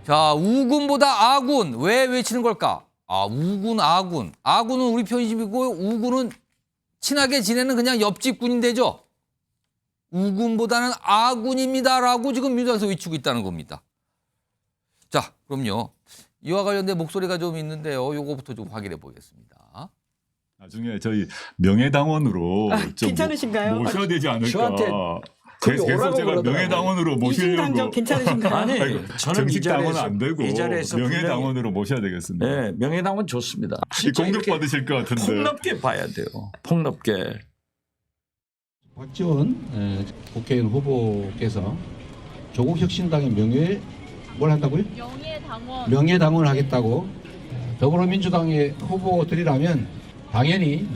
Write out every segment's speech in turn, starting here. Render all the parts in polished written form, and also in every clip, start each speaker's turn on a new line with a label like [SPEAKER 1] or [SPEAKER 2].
[SPEAKER 1] 자, 우군보다 아군. 왜 외치는 걸까? 아, 우군, 아군. 아군은 우리 편이고 우군은 친하게 지내는 그냥 옆집 군인되죠. 우군보다는 아군입니다라고 지금 민주당에서 외치고 있다는 겁니다. 자, 그럼요. 이와 관련된 목소리가 좀 있는데요. 요거부터 좀 확인해 보겠습니다.
[SPEAKER 2] 나중에 저희 명예당원으로 좀
[SPEAKER 3] 괜찮으신가요?
[SPEAKER 2] 모셔야 되지 않을까.
[SPEAKER 4] 저한테
[SPEAKER 2] 계속
[SPEAKER 4] 오라고
[SPEAKER 2] 제가
[SPEAKER 4] 그러더라고요.
[SPEAKER 2] 명예당원으로 모시려고.
[SPEAKER 3] 이중당적 괜찮으신가요?
[SPEAKER 4] 아니,
[SPEAKER 2] 아이고,
[SPEAKER 4] 저는
[SPEAKER 2] 정식 당원은 안 되고
[SPEAKER 4] 이 자리에서
[SPEAKER 2] 명예당원으로 모셔야 되겠습니다.
[SPEAKER 4] 네, 명예당원 좋습니다.
[SPEAKER 2] 공격 받으실 것 같은데.
[SPEAKER 4] 폭넓게 봐야 돼요. 폭넓게.
[SPEAKER 5] 박지원 국회의원 후보께서 조국혁신당의 뭘 한다고요?
[SPEAKER 6] 명예당원.
[SPEAKER 5] 명예당원을 하겠다고 더불어민주당의 후보들이라면 당연히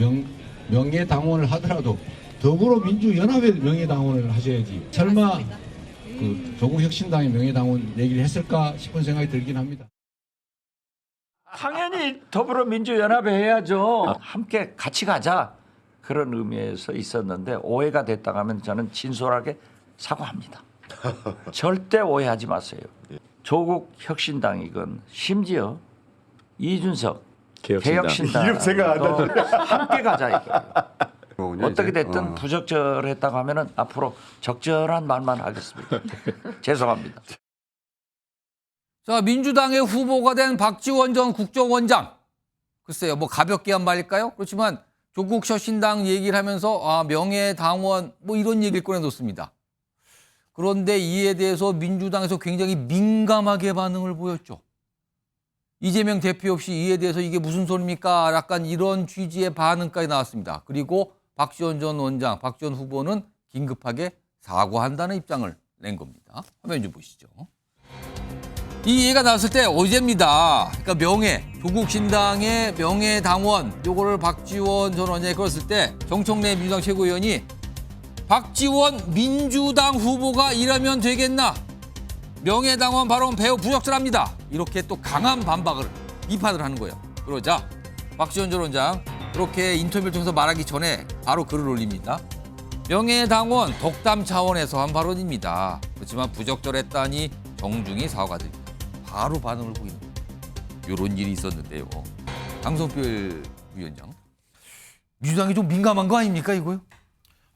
[SPEAKER 5] 명예당원을 하더라도 더불어민주연합의 명예당원을 하셔야지. 설마 그 조국혁신당의 명예당원 얘기를 했을까 싶은 생각이 들긴 합니다.
[SPEAKER 4] 당연히 더불어민주연합에 해야죠. 함께 같이 가자. 그런 의미에서 있었는데 오해가 됐다 하면 저는 진솔하게 사과합니다. 절대 오해하지 마세요. 조국 혁신당이건 심지어 이준석 개혁신당
[SPEAKER 7] 이름 생각 안 나더니.
[SPEAKER 4] 함께 가자 이거예요. 어떻게
[SPEAKER 7] 이제.
[SPEAKER 4] 됐든 부적절했다고 하면은 앞으로 적절한 말만 하겠습니다. 죄송합니다.
[SPEAKER 1] 자, 민주당의 후보가 된 박지원 전 국정원장. 글쎄요, 뭐 가볍게 한 말일까요? 그렇지만 조국 혁신당 얘기를 하면서 명예당원 뭐 이런 얘기를 꺼내놓습니다. 그런데 이에 대해서 민주당에서 굉장히 민감하게 반응을 보였죠. 이재명 대표 역시 이에 대해서 이게 무슨 소리입니까? 약간 이런 취지의 반응까지 나왔습니다. 그리고 박지원 전 원장, 박지원 후보는 긴급하게 사과한다는 입장을 낸 겁니다. 화면 좀 보시죠. 이 얘기가 나왔을 때 어제입니다. 그러니까 조국 신당의 명예당원 요거를 박지원 전 원장이 걸었을 때 정청래 민주당 최고위원이 박지원 민주당 후보가 이러면 되겠나? 명예당원 발언 배우 부적절합니다. 이렇게 또 강한 비판을 하는 거예요. 그러자 박지원 전 원장 그렇게 인터뷰를 통해서 말하기 전에 바로 글을 올립니다. 명예당원 덕담 차원에서 한 발언입니다. 그렇지만 부적절했다니 정중히 사과드립니다. 바로 반응을 보이는 거예요. 이런 일이 있었는데요. 강성필 위원장, 민주당이 좀 민감한 거 아닙니까 이거요?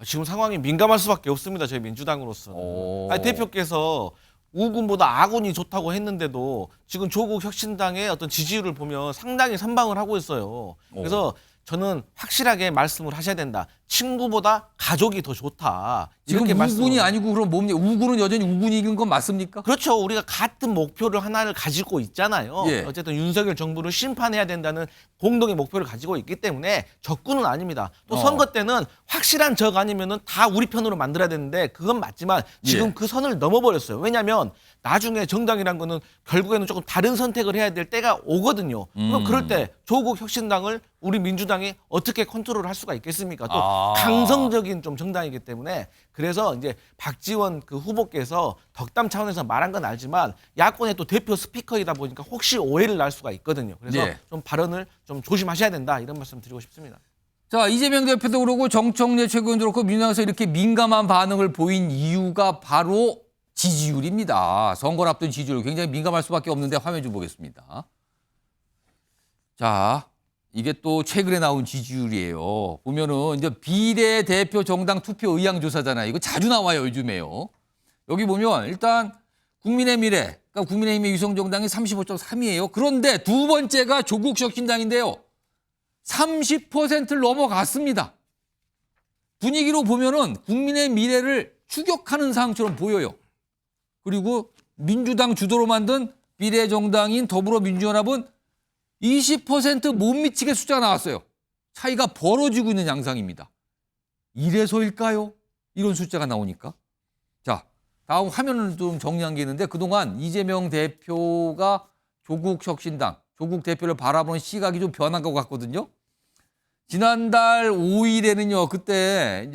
[SPEAKER 8] 지금 상황이 민감할 수밖에 없습니다. 저희 민주당으로서는. 아니, 대표께서 우군보다 아군이 좋다고 했는데도 지금 조국 혁신당의 어떤 지지율을 보면 상당히 선방을 하고 있어요. 그래서 저는 확실하게 말씀을 하셔야 된다. 친구보다 가족이 더 좋다.
[SPEAKER 1] 지금
[SPEAKER 8] 이렇게
[SPEAKER 1] 우군이 아니고 그럼 뭡니까? 우군은 여전히 우군이 이긴 건 맞습니까?
[SPEAKER 8] 그렇죠. 우리가 같은 목표를 하나를 가지고 있잖아요.
[SPEAKER 1] 예.
[SPEAKER 8] 어쨌든 윤석열 정부를 심판해야 된다는 공동의 목표를 가지고 있기 때문에 적군은 아닙니다. 또 선거 때는 확실한 적 아니면은 다 우리 편으로 만들어야 되는데 그건 맞지만 지금
[SPEAKER 1] 예.
[SPEAKER 8] 그 선을 넘어버렸어요. 왜냐하면 나중에 정당이란 거는 결국에는 조금 다른 선택을 해야 될 때가 오거든요. 그럼 그럴 때 조국 혁신당을 우리 민주당이 어떻게 컨트롤할 수가 있겠습니까? 또 강성적인 좀 정당이기 때문에 그래서 이제 박지원 그 후보께서 덕담 차원에서 말한 건 알지만 야권의 또 대표 스피커이다 보니까 혹시 오해를 날 수가 있거든요. 그래서
[SPEAKER 1] 예.
[SPEAKER 8] 좀 발언을 좀 조심하셔야 된다 이런 말씀 드리고 싶습니다.
[SPEAKER 1] 자, 이재명 대표도 그렇고 정청래 최고위원도 그렇고 민주당에서 이렇게 민감한 반응을 보인 이유가 바로 지지율입니다. 선거를 앞둔 지지율 굉장히 민감할 수밖에 없는데 화면 좀 보겠습니다. 자, 이게 또 최근에 나온 지지율이에요. 보면은 이제 비례대표 정당 투표 의향 조사잖아요. 이거 자주 나와요, 요즘에요. 여기 보면 일단 국민의 미래, 그러니까 국민의힘의 유성정당이 35.3이에요. 그런데 두 번째가 조국 혁신당인데요. 30%를 넘어갔습니다. 분위기로 보면은 국민의 미래를 추격하는 상황처럼 보여요. 그리고 민주당 주도로 만든 비례정당인 더불어민주연합은 20% 못 미치게 숫자가 나왔어요. 차이가 벌어지고 있는 양상입니다. 이래서일까요? 이런 숫자가 나오니까. 자, 다음 화면을 좀 정리한 게 있는데 그동안 이재명 대표가 조국 혁신당, 조국 대표를 바라보는 시각이 좀 변한 것 같거든요. 지난달 5일에는요, 그때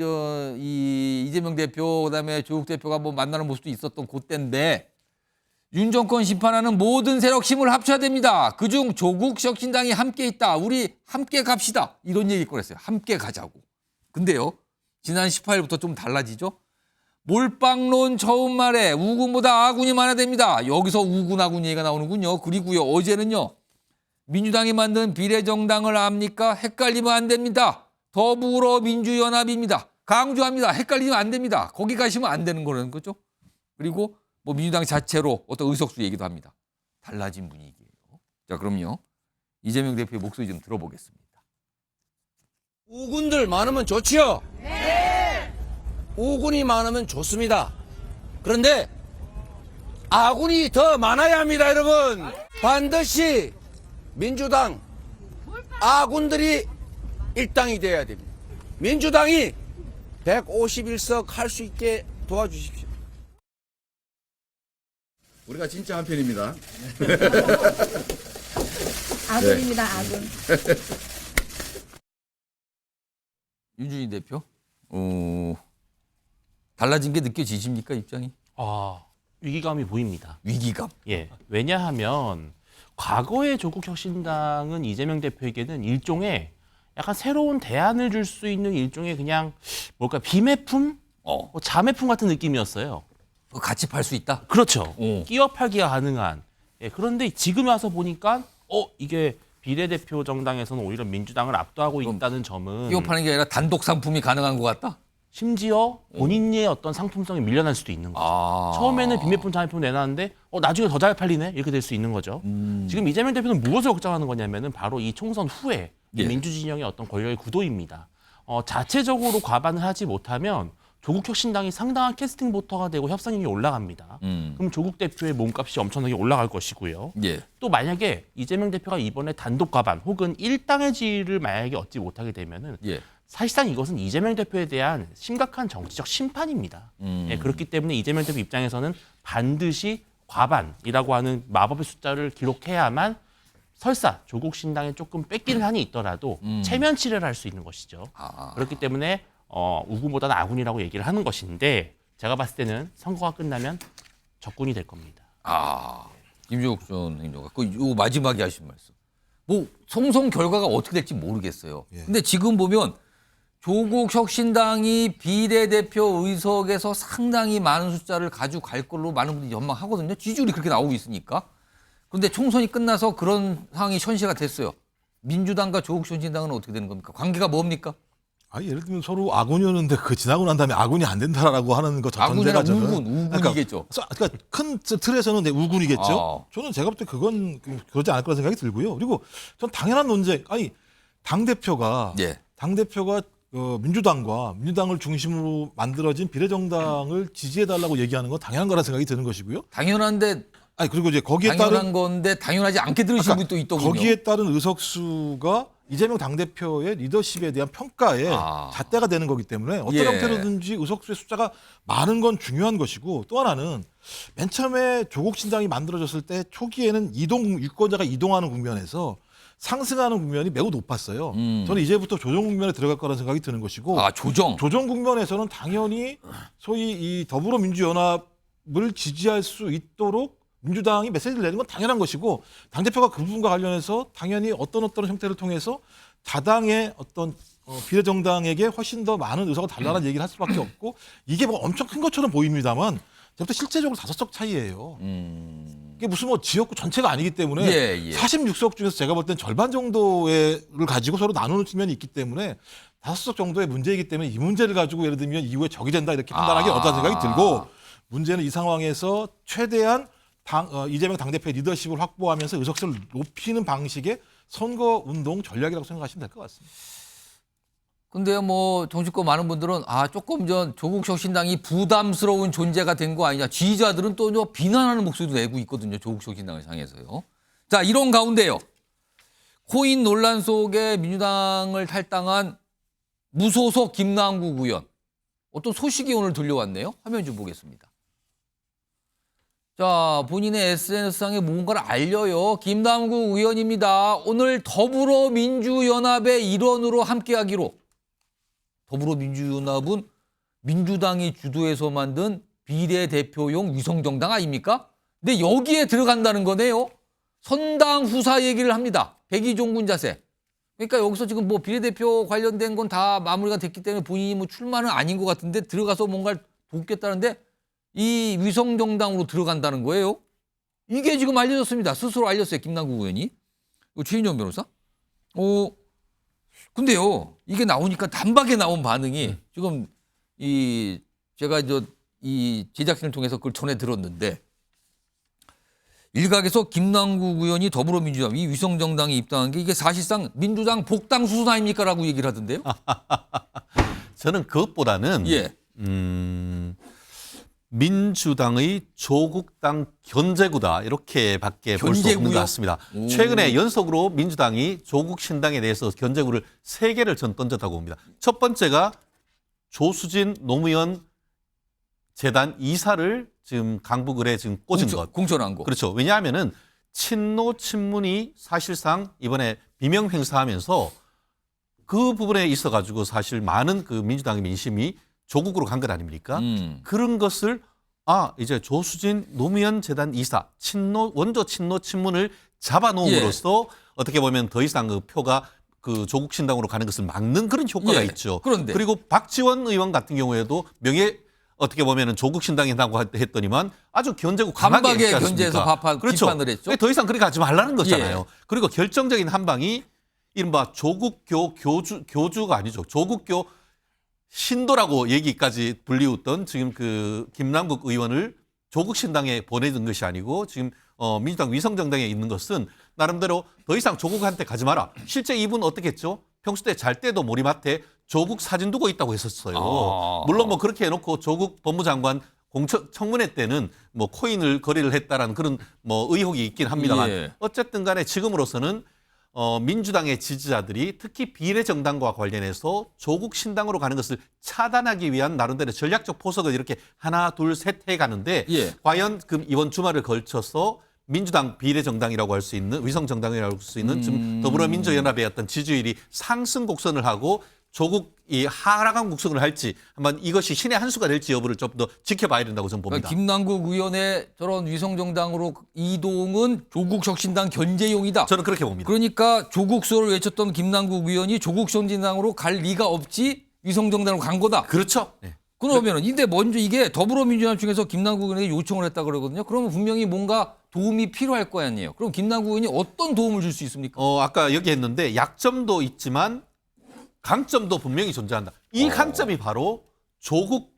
[SPEAKER 1] 이재명 대표, 그다음에 조국 대표가 뭐 만나는 모습도 있었던 그때인데 윤 정권 심판하는 모든 세력 힘을 합쳐야 됩니다. 그중 조국 혁신당이 함께 있다. 우리 함께 갑시다. 이런 얘기 꺼냈어요. 함께 가자고. 근데요, 지난 18일부터 좀 달라지죠. 몰빵론 처음 말에 우군보다 아군이 많아야 됩니다. 여기서 우군 아군 얘기가 나오는군요. 그리고요 어제는요 민주당이 만든 비례정당을 압니까? 헷갈리면 안 됩니다. 더불어민주연합입니다. 강조합니다. 헷갈리면 안 됩니다. 거기 가시면 안 되는 거라는 거죠. 그리고 뭐 민주당 자체로 어떤 의석수 얘기도 합니다. 달라진 분위기예요. 자 그럼요 이재명 대표의 목소리 좀 들어보겠습니다.
[SPEAKER 3] 우군들 많으면 좋지요? 네. 우군이 많으면 좋습니다. 그런데 아군이 더 많아야 합니다, 여러분. 반드시 민주당 아군들이 일당이 돼야 됩니다. 민주당이 151석 할 수 있게 도와주십시오.
[SPEAKER 6] 우리가 진짜 한편입니다.
[SPEAKER 7] 아군입니다, 아군.
[SPEAKER 1] 윤준희 대표, 달라진 게 느껴지십니까 입장이?
[SPEAKER 9] 위기감이 보입니다.
[SPEAKER 1] 위기감.
[SPEAKER 9] 예. 왜냐하면 과거의 조국혁신당은 이재명 대표에게는 일종의 약간 새로운 대안을 줄 수 있는 일종의 그냥 뭘까 비매품, 뭐 자매품 같은 느낌이었어요.
[SPEAKER 1] 같이 팔 수 있다.
[SPEAKER 9] 그렇죠.
[SPEAKER 1] 오.
[SPEAKER 9] 끼어 팔기가 가능한. 예. 그런데 지금 와서 보니까 이게 비례대표 정당에서는 오히려 민주당을 압도하고 있다는 점은
[SPEAKER 1] 끼워 파는 게 아니라 단독 상품이 가능한 것 같다.
[SPEAKER 9] 심지어 본인의 어떤 상품성이 밀려날 수도 있는 거죠. 처음에는 비매품, 자매품 내놨는데 나중에 더 잘 팔리네 이렇게 될 수 있는 거죠. 지금 이재명 대표는 무엇을 걱정하는 거냐면은 바로 이 총선 후에 이
[SPEAKER 1] 예.
[SPEAKER 9] 민주진영의 어떤 권력의 구도입니다. 자체적으로 과반을 하지 못하면 조국혁신당이 상당한 캐스팅 보터가 되고 협상력이 올라갑니다. 그럼 조국 대표의 몸값이 엄청나게 올라갈 것이고요.
[SPEAKER 1] 예.
[SPEAKER 9] 또 만약에 이재명 대표가 이번에 단독 과반 혹은 일당의 지위를 만약에 얻지 못하게 되면은
[SPEAKER 1] 예.
[SPEAKER 9] 사실상 이것은 이재명 대표에 대한 심각한 정치적 심판입니다. 예, 그렇기 때문에 이재명 대표 입장에서는 반드시 과반이라고 하는 마법의 숫자를 기록해야만 설사 조국 신당에 조금 뺏기는 한이 있더라도 체면치레를 할 수 있는 것이죠. 그렇기 때문에 우군보다는 아군이라고 얘기를 하는 것인데 제가 봤을 때는 선거가 끝나면 적군이 될 겁니다.
[SPEAKER 1] 김종욱 전 행정가 요 마지막에 하신 말씀. 뭐 송송 결과가 어떻게 될지 모르겠어요. 근데 지금 보면 조국 혁신당이 비례대표 의석에서 상당히 많은 숫자를 가지고 갈 걸로 많은 분들이 전망하거든요. 지지율이 그렇게 나오고 있으니까. 그런데 총선이 끝나서 그런 상황이 현실화 됐어요. 민주당과 조국 혁신당은 어떻게 되는 겁니까? 관계가 뭡니까?
[SPEAKER 10] 예를 들면 서로 아군이었는데 그 지나고 난 다음에 아군이 안 된다라고 하는 것
[SPEAKER 1] 아군이나
[SPEAKER 10] 전제가
[SPEAKER 1] 우군이겠죠.
[SPEAKER 10] 그러니까 큰 틀에서는 우군이겠죠. 저는 제가 볼 때 그건 그러지 않을 거라는 생각이 들고요. 그리고 전 당연한 논쟁. 당 대표가 민주당을 중심으로 만들어진 비례정당을 지지해달라고 얘기하는 건 당연한 거라는 생각이 드는 것이고요.
[SPEAKER 1] 당연한데
[SPEAKER 10] 그리고 이제 거기에
[SPEAKER 1] 당연한
[SPEAKER 10] 따른
[SPEAKER 1] 건데 당연하지 않게 들으시는 분이 또 있더군요.
[SPEAKER 10] 거기에 따른 의석수가 이재명 당대표의 리더십에 대한 평가에 잣대가 되는 거기 때문에 어떤 형태로든지 의석수의 숫자가 많은 건 중요한 것이고 또 하나는 맨 처음에 조국 신당이 만들어졌을 때 초기에는 유권자가 이동하는 국면에서 상승하는 국면이 매우 높았어요. 저는 이제부터 조정 국면에 들어갈 거라는 생각이 드는 것이고 조정 국면에서는 당연히 소위 이 더불어민주연합을 지지할 수 있도록 민주당이 메시지를 내는 건 당연한 것이고 당대표가 그 부분과 관련해서 당연히 어떤 형태를 통해서 자당의 어떤 비례정당에게 훨씬 더 많은 의석을 달라는 얘기를 할 수밖에 없고 이게 뭐 엄청 큰 것처럼 보입니다만 저부터 실제적으로 5석 차이예요. 이게 무슨 뭐 지역구 전체가 아니기 때문에 46석 중에서 제가 볼 땐 절반 정도를 가지고 서로 나누는 측면이 있기 때문에 5석 정도의 문제이기 때문에 이 문제를 가지고 예를 들면 이후에 적이 된다 이렇게 판단하기 어렵다는 생각이 들고 문제는 이 상황에서 최대한 이재명 당대표의 리더십을 확보하면서 의석수를 높이는 방식의 선거운동 전략이라고 생각하시면 될 것 같습니다.
[SPEAKER 1] 근데요, 뭐 정치권 많은 분들은 조금 전 조국 혁신당이 부담스러운 존재가 된 거 아니냐. 지지자들은 또 비난하는 목소리도 내고 있거든요. 조국 혁신당을 향해서요. 자, 이런 가운데요. 코인 논란 속에 민주당을 탈당한 무소속 김남국 의원. 어떤 소식이 오늘 들려왔네요. 화면 좀 보겠습니다. 자, 본인의 SNS상에 뭔가를 알려요. 김남국 의원입니다. 오늘 더불어민주연합의 일원으로 함께하기로. 더불어민주연합은 민주당이 주도해서 만든 비례대표용 위성정당 아닙니까? 근데 여기에 들어간다는 거네요. 선당 후사 얘기를 합니다. 백의종군 자세. 그러니까 여기서 지금 뭐 비례대표 관련된 건 다 마무리가 됐기 때문에 본인이 뭐 출마는 아닌 것 같은데 들어가서 뭔가를 돕겠다는데 이 위성정당으로 들어간다는 거예요. 이게 지금 알려졌습니다. 스스로 알렸어요. 김남국 의원이. 최인정 변호사. 근데요. 이게 나오니까 단박에 나온 반응이 지금 제가 이 제작진을 통해서 그걸 전해 들었는데 일각에서 김남국 의원이 더불어민주당 이 위성정당에 입당한 게 이게 사실상 민주당 복당 수순 아닙니까라고 얘기를 하던데요.
[SPEAKER 11] 저는 그것보다는
[SPEAKER 1] 예.
[SPEAKER 11] 민주당의 조국당 견제구다 이렇게밖에 볼 수 없는
[SPEAKER 1] 견제구요?
[SPEAKER 11] 것 같습니다.
[SPEAKER 1] 오.
[SPEAKER 11] 최근에 연속으로 민주당이 조국 신당에 대해서 견제구를 3개를 전 던졌다고 봅니다. 첫 번째가 조수진 노무현 재단 이사를 지금 강북을에 지금 꽂은 것.
[SPEAKER 1] 공천한 거.
[SPEAKER 11] 그렇죠. 왜냐하면은 친노 친문이 사실상 이번에 비명 행사하면서 그 부분에 있어가지고 사실 많은 그 민주당의 민심이 조국으로 간 것 아닙니까? 그런 것을 이제 조수진 노무현 재단 이사 원조 친노 친문을 잡아놓음으로써 어떻게 보면 더 이상 그 표가 그 조국 신당으로 가는 것을 막는 그런 효과가
[SPEAKER 1] 예.
[SPEAKER 11] 있죠.
[SPEAKER 1] 그런데
[SPEAKER 11] 그리고 박지원 의원 같은 경우에도 어떻게 보면은 조국 신당이라고 했더니만 아주 견제고 강하게
[SPEAKER 1] 단박에
[SPEAKER 11] 했지 않습니까?
[SPEAKER 1] 견제해서
[SPEAKER 11] 그렇죠.
[SPEAKER 1] 비판을 했죠.
[SPEAKER 11] 더 이상 그렇게 하지 말라는 거잖아요.
[SPEAKER 1] 예.
[SPEAKER 11] 그리고 결정적인 한 방이 이른바 조국교 교주가 아니죠. 조국교 신도라고 얘기까지 불리웠던 지금 그 김남국 의원을 조국 신당에 보내준 것이 아니고 지금 민주당 위성정당에 있는 것은 나름대로 더 이상 조국한테 가지 마라. 실제 이분 어떻게 했죠? 평소 때 잘 때도 머리맡에 조국 사진 두고 있다고 했었어요. 물론 뭐 그렇게 해놓고 조국 법무장관 청문회 때는 뭐 코인을 거래를 했다라는 그런 뭐 의혹이 있긴 합니다만
[SPEAKER 1] 예.
[SPEAKER 11] 어쨌든 간에 지금으로서는 민주당의 지지자들이 특히 비례정당과 관련해서 조국 신당으로 가는 것을 차단하기 위한 나름대로 전략적 포석을 이렇게 하나, 둘, 셋 해가는데
[SPEAKER 1] 예.
[SPEAKER 11] 과연 그 이번 주말을 걸쳐서 민주당 비례정당이라고 할 수 있는 위성정당이라고 할 수 있는 지금 더불어민주연합의 어떤 지지율이 상승 곡선을 하고 조국이 하락한 곡선을 할지 한번 이것이 신의 한 수가 될지 여부를 좀 더 지켜봐야 된다고 저는 봅니다.
[SPEAKER 1] 김남국 의원의 저런 위성정당으로 이동은 조국 혁신당 견제용이다.
[SPEAKER 11] 저는 그렇게 봅니다.
[SPEAKER 1] 그러니까 조국수를 외쳤던 김남국 의원이 조국 혁신당으로 갈 리가 없지 위성정당으로 간 거다.
[SPEAKER 11] 그렇죠. 네.
[SPEAKER 1] 그러면은 근데 먼저 이게 더불어민주당 중에서 김남국 의원에게 요청을 했다 그러거든요. 그러면 분명히 뭔가 도움이 필요할 거 아니에요. 그럼 김남국 의원이 어떤 도움을 줄 수 있습니까?
[SPEAKER 11] 아까 얘기했는데 약점도 있지만 강점도 분명히 존재한다. 이 강점이 바로 조국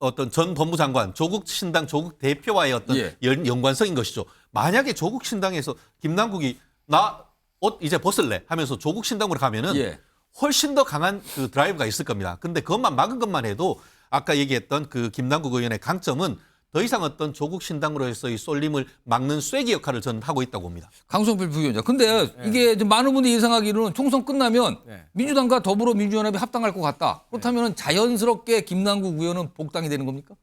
[SPEAKER 11] 어떤 전 법무장관, 조국 신당, 조국 대표와의 어떤
[SPEAKER 1] 예.
[SPEAKER 11] 연관성인 것이죠. 만약에 조국 신당에서 김남국이 나 옷 이제 벗을래 하면서 조국 신당으로 가면은
[SPEAKER 1] 예.
[SPEAKER 11] 훨씬 더 강한 그 드라이브가 있을 겁니다. 근데 그것만 막은 것만 해도 아까 얘기했던 그 김남국 의원의 강점은 더 이상 어떤 조국 신당으로 해서 이 쏠림을 막는 쐐기 역할을 저는 하고 있다고 봅니다.
[SPEAKER 1] 강성필 부위원장. 근데 이게 좀 많은 분들이 예상하기로는 총선 끝나면
[SPEAKER 8] 네.
[SPEAKER 1] 민주당과 더불어민주연합이 합당할 것 같다. 그렇다면 자연스럽게 김남국 의원은 복당이 되는 겁니까?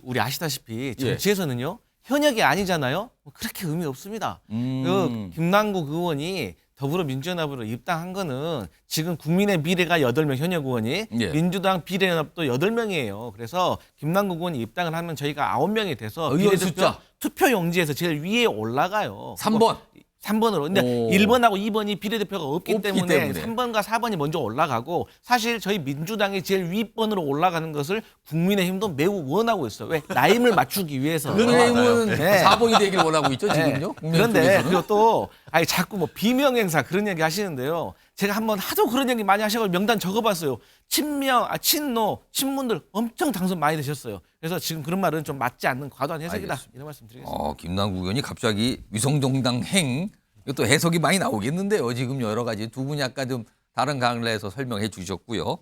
[SPEAKER 8] 우리 아시다시피 정치에서는요 현역이 아니잖아요. 그렇게 의미 없습니다. 김남국 의원이 더불어민주연합으로 입당한 거는 지금 국민의 미래가 8명 현역 의원이
[SPEAKER 1] 예.
[SPEAKER 8] 민주당 비례연합도 8명이에요. 그래서 김남국 의원이 입당을 하면 저희가 9명이 돼서
[SPEAKER 1] 의원
[SPEAKER 8] 비례대표
[SPEAKER 1] 숫자.
[SPEAKER 8] 투표 용지에서 제일 위에 올라가요.
[SPEAKER 1] 3번.
[SPEAKER 8] 3번으로. 근데
[SPEAKER 1] 오.
[SPEAKER 8] 1번하고 2번이 비례대표가 없기
[SPEAKER 1] 없기
[SPEAKER 8] 때문에
[SPEAKER 1] 때문에.
[SPEAKER 8] 3번과 4번이 먼저 올라가고 사실 저희 민주당이 제일 윗번으로 올라가는 것을 국민의힘도 매우 원하고 있어요. 왜? 라임을 맞추기 위해서.
[SPEAKER 1] 국민의힘은
[SPEAKER 8] 네.
[SPEAKER 1] 4번이 되길 원하고 있죠, 지금요? 국민의힘
[SPEAKER 8] 그런데
[SPEAKER 1] 쪽에서는.
[SPEAKER 8] 그리고 또 자꾸 뭐 비명 행사 그런 얘기 하시는데요. 제가 한번 하도 그런 얘기 많이 하셔서 명단 적어봤어요. 친노, 친문들 엄청 당선 많이 되셨어요. 그래서 지금 그런 말은 좀 맞지 않는 과도한 해석이다.
[SPEAKER 1] 알겠습니다.
[SPEAKER 8] 이런 말씀 드리겠습니다.
[SPEAKER 1] 김남국 의원이 갑자기 위성정당 행 이것도 해석이 많이 나오겠는데요. 지금 여러 가지 두 분이 아까 좀 다른 강의에서 설명해 주셨고요.